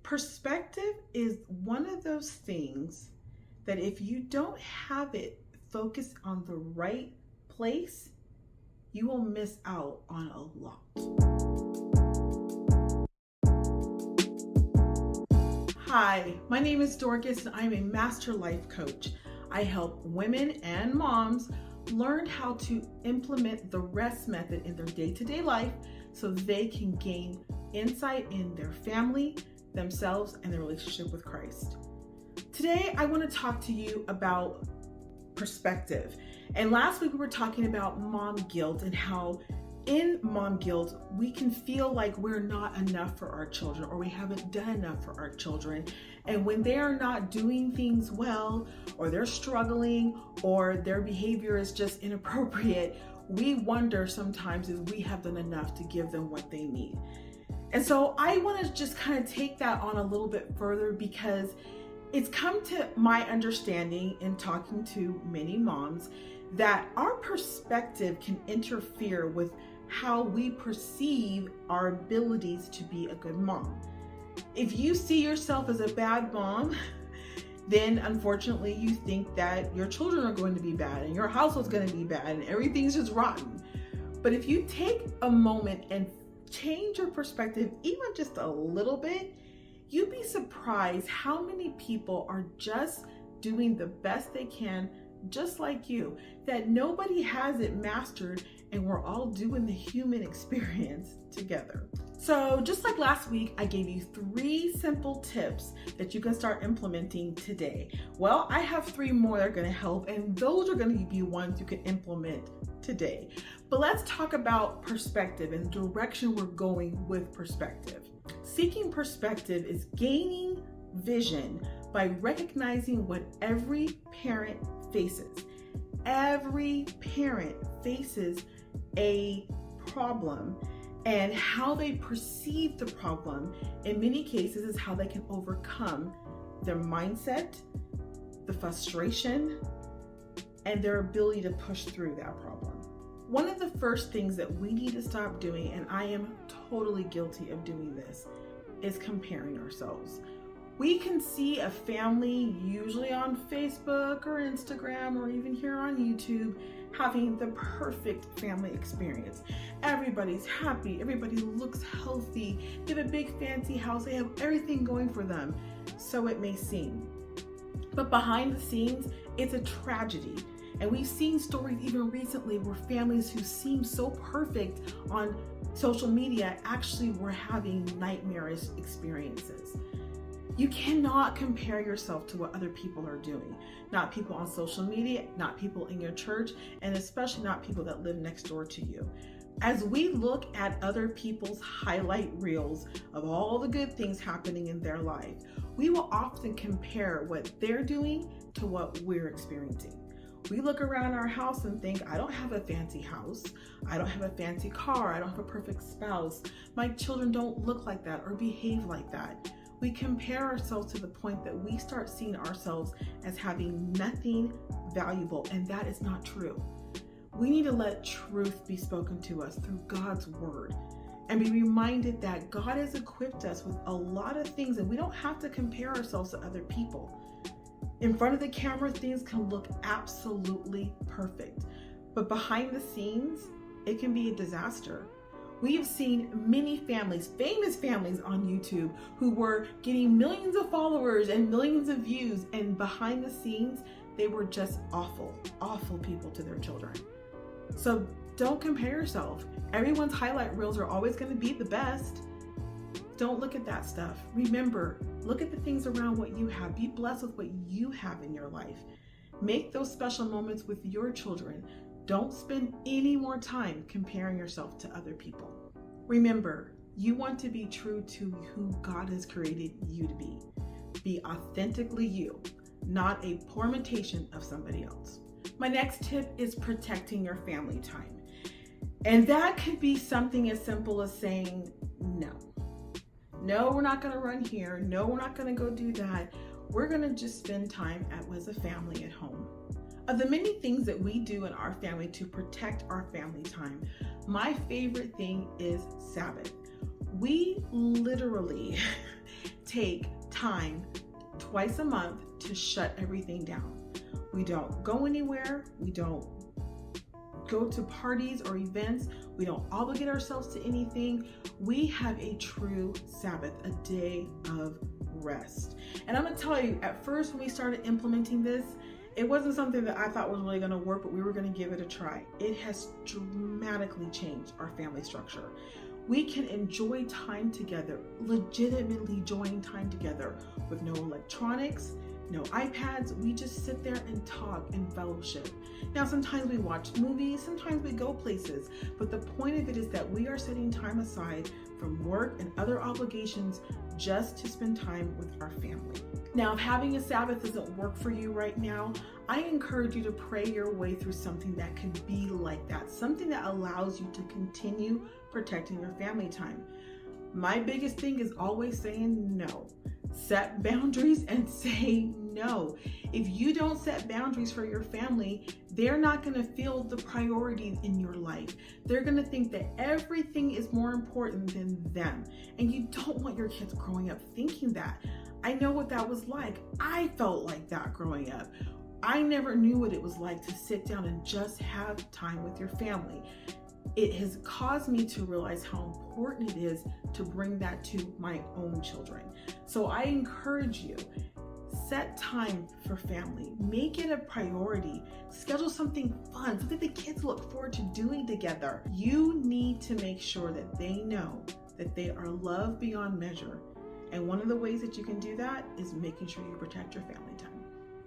Perspective is one of those things that if you don't have it focused on the right place, you will miss out on a lot. Hi, my name is Dorcas and I'm a master life coach. I help women and moms learn how to implement the REST method in their day-to-day life so they can gain insight in their family, themselves, and their relationship with Christ. Today, I want to talk to you about perspective. And last week we were talking about mom guilt and how in mom guilt, we can feel like we're not enough for our children or we haven't done enough for our children. And when they are not doing things well or they're struggling or their behavior is just inappropriate, we wonder sometimes if we have done enough to give them what they need. And so I want to just kind of take that on a little bit further because it's come to my understanding in talking to many moms that our perspective can interfere with how we perceive our abilities to be a good mom. If you see yourself as a bad mom, then unfortunately you think that your children are going to be bad and your household's going to be bad and everything's just rotten. But if you take a moment and change your perspective even just a little bit, you'd be surprised how many people are just doing the best they can, just like you, that nobody has it mastered and we're all doing the human experience together. So just like last week, I gave you 3 simple tips that you can start implementing today. Well, I have 3 more that are going to help, and those are going to be ones you can implement today. But let's talk about perspective and the direction we're going with perspective. Seeking perspective is gaining vision by recognizing what every parent faces. Every parent faces a problem, and how they perceive the problem in many cases is how they can overcome their mindset, the frustration, and their ability to push through that problem. One of the first things that we need to stop doing, and I am totally guilty of doing this, is comparing ourselves. We can see a family, usually on Facebook or Instagram or even here on YouTube, having the perfect family experience. Everybody's happy, everybody looks healthy, they have a big fancy house, they have everything going for them, so it may seem. But behind the scenes, it's a tragedy. And we've seen stories even recently where families who seem so perfect on social media actually were having nightmarish experiences. You cannot compare yourself to what other people are doing. Not people on social media, not people in your church, and especially not people that live next door to you. As we look at other people's highlight reels of all the good things happening in their life, we will often compare what they're doing to what we're experiencing. We look around our house and think, I don't have a fancy house, I don't have a fancy car, I don't have a perfect spouse, my children don't look like that or behave like that. We compare ourselves to the point that we start seeing ourselves as having nothing valuable, and that is not true. We need to let truth be spoken to us through God's word and be reminded that God has equipped us with a lot of things and we don't have to compare ourselves to other people. In front of the camera, things can look absolutely perfect, but behind the scenes, it can be a disaster. We have seen many families, famous families on YouTube who were getting millions of followers and millions of views, and behind the scenes, they were just awful people to their children. So don't compare yourself. Everyone's highlight reels are always going to be the best. Don't look at that stuff. Remember, look at the things around what you have. Be blessed with what you have in your life. Make those special moments with your children. Don't spend any more time comparing yourself to other people. Remember, you want to be true to who God has created you to be. Be authentically you, not a poor imitation of somebody else. My next tip is protecting your family time. And that could be something as simple as saying no. No, we're not going to run here. No, we're not going to go do that. We're going to just spend time as a family at home. Of the many things that we do in our family to protect our family time, my favorite thing is Sabbath. We literally take time twice a month to shut everything down. We don't go anywhere. We don't go to parties or events. We don't obligate ourselves to anything. We have a true Sabbath, a day of rest. And I'm gonna tell you, at first when we started implementing this, it wasn't something that I thought was really gonna work, but we were gonna give it a try. It has dramatically changed our family structure. We can enjoy time together, legitimately enjoying time together with no electronics, no iPads. We just sit there and talk and fellowship. Now, sometimes we watch movies, sometimes we go places, but the point of it is that we are setting time aside from work and other obligations just to spend time with our family. Now, if having a Sabbath doesn't work for you right now, I encourage you to pray your way through something that could be like that, something that allows you to continue protecting your family time. My biggest thing is always saying no. Set boundaries and say no. If you don't set boundaries for your family, they're not going to feel the priority in your life. They're going to think that everything is more important than them. And you don't want your kids growing up thinking that. I know what that was like. I felt like that growing up. I never knew what it was like to sit down and just have time with your family. It has caused me to realize how important it is to bring that to my own children. So I encourage you, set time for family, make it a priority, schedule something fun, something the kids look forward to doing together. You need to make sure that they know that they are loved beyond measure. And one of the ways that you can do that is making sure you protect your family time.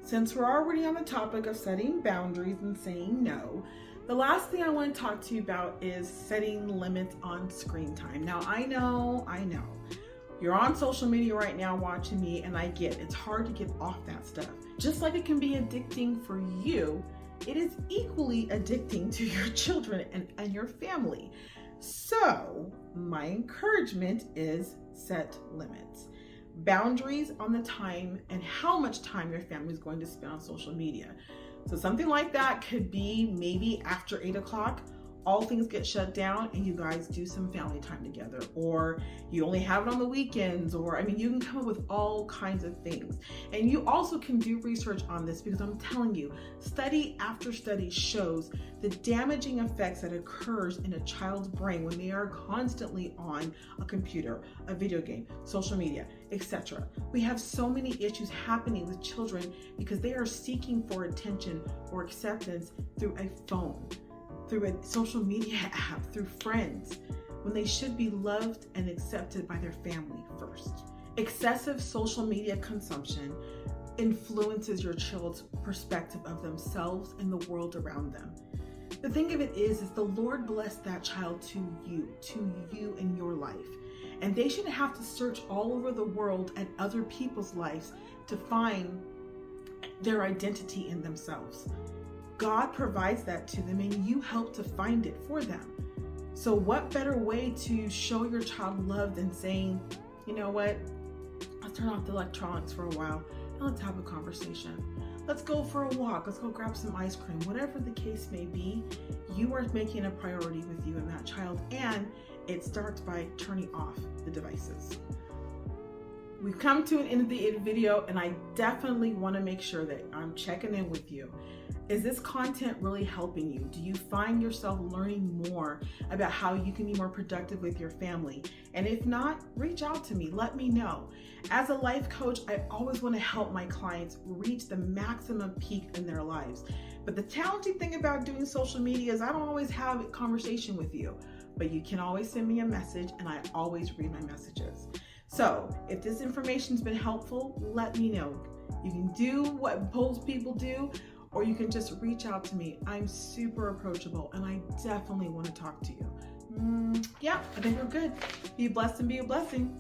Since we're already on the topic of setting boundaries and saying no, the last thing I want to talk to you about is setting limits on screen time. Now, I know, you're on social media right now watching me, and I get it's hard to get off that stuff. Just like it can be addicting for you, it is equally addicting to your children and your family. So my encouragement is set limits. Boundaries on the time and how much time your family is going to spend on social media. So something like that could be maybe after 8 o'clock, all things get shut down and you guys do some family time together, or you only have it on the weekends, or you can come up with all kinds of things. And you also can do research on this, because I'm telling you, study after study shows the damaging effects that occurs in a child's brain when they are constantly on a computer, a video game, social media, etc. We have so many issues happening with children because they are seeking for attention or acceptance through a phone, through a social media app, through friends, when they should be loved and accepted by their family first. Excessive social media consumption influences your child's perspective of themselves and the world around them. The thing of it is the Lord blessed that child to you in your life. And they shouldn't have to search all over the world and other people's lives to find their identity in themselves. God provides that to them, and you help to find it for them. So what better way to show your child love than saying, you know what, let's turn off the electronics for a while and let's have a conversation. Let's go for a walk. Let's go grab some ice cream. Whatever the case may be, you are making a priority with you and that child, and it starts by turning off the devices. We've come to an end of the video, and I definitely want to make sure that I'm checking in with you. Is this content really helping you? Do you find yourself learning more about how you can be more productive with your family? And if not, reach out to me, let me know. As a life coach, I always want to help my clients reach the maximum peak in their lives. But the challenging thing about doing social media is I don't always have a conversation with you, but you can always send me a message, and I always read my messages. So if this information's been helpful, let me know. You can do what most people do, or you can just reach out to me. I'm super approachable, and I definitely want to talk to you. Yeah, I think we're good. Be blessed and be a blessing.